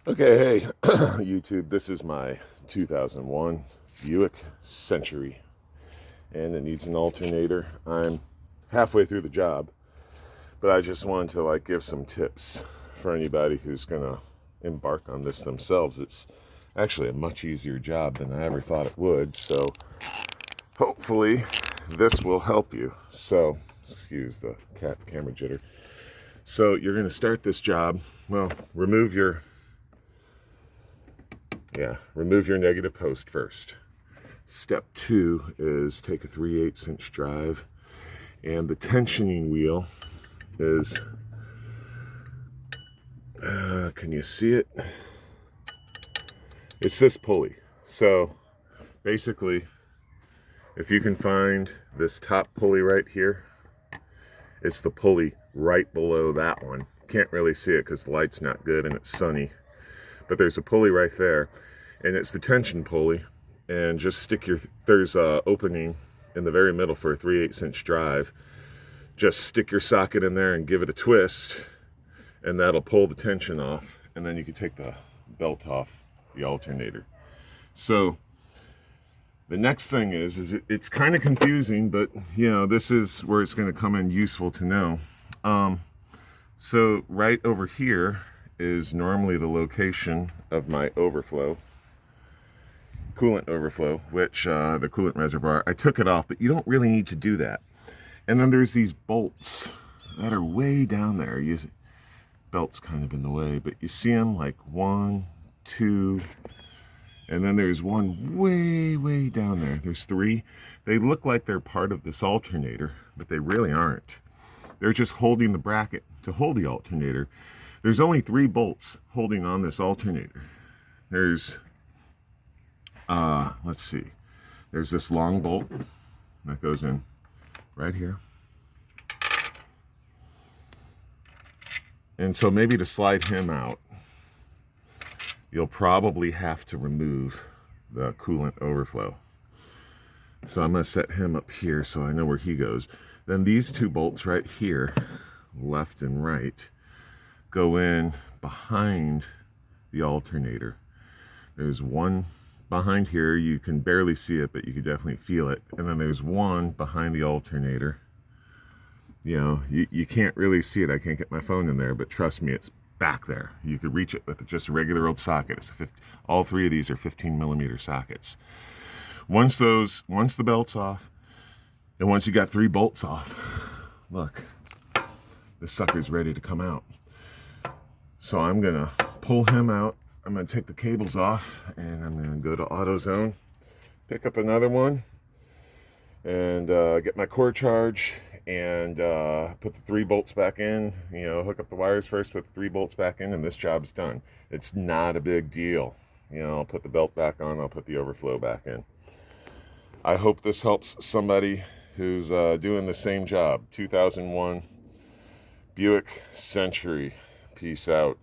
Okay, hey, YouTube, this is my 2001 Buick Century, and it needs an alternator. I'm halfway through the job, but I just wanted to give some tips for anybody who's gonna embark on this themselves. It's actually a much easier job than I ever thought it would, so hopefully this will help you. So, excuse the camera jitter. So you're gonna start this job, well, remove your negative post first. Step 2 is take a 3/8 inch drive, and the tensioning wheel is, can you see it? It's this pulley. So basically, if you can find this top pulley right here, it's the pulley right below that one. Can't really see it because the light's not good and it's sunny. But there's a pulley right there, and it's the tension pulley. And just stick there's a opening in the very middle for a 3/8 inch drive. Just stick your socket in there and give it a twist, and that'll pull the tension off. And then you can take the belt off the alternator. So the next thing is it's kind of confusing, but this is where it's going to come in useful to know. So right over here is normally the location of my overflow, coolant overflow, which the coolant reservoir. I took it off, but you don't really need to do that. And then there's these bolts that are way down there. Belt's kind of in the way, but you see them like 1, 2, and then there's one way down there. There's 3. They look like they're part of this alternator, but they really aren't. They're just holding the bracket to hold the alternator. There's only 3 bolts holding on this alternator. There's, let's see. There's this long bolt that goes in right here. And so maybe to slide him out, you'll probably have to remove the coolant overflow. So I'm going to set him up here so I know where he goes. Then these 2 bolts right here, left and right, go in behind the alternator. There's one behind here. You can barely see it, but you can definitely feel it. And then there's one behind the alternator. You can't really see it. I can't get my phone in there, but trust me, it's back there. You could reach it with just a regular old socket. All 3 of these are 15 millimeter sockets. Once the belt's off, and once you got 3 bolts off, look, this sucker's ready to come out. So I'm gonna pull him out. I'm gonna take the cables off, and I'm gonna go to AutoZone, pick up another one, and get my core charge, and put the 3 bolts back in. Hook up the wires first, put the 3 bolts back in, and this job's done. It's not a big deal. I'll put the belt back on, I'll put the overflow back in. I hope this helps somebody who's doing the same job. 2001 Buick Century. Peace out.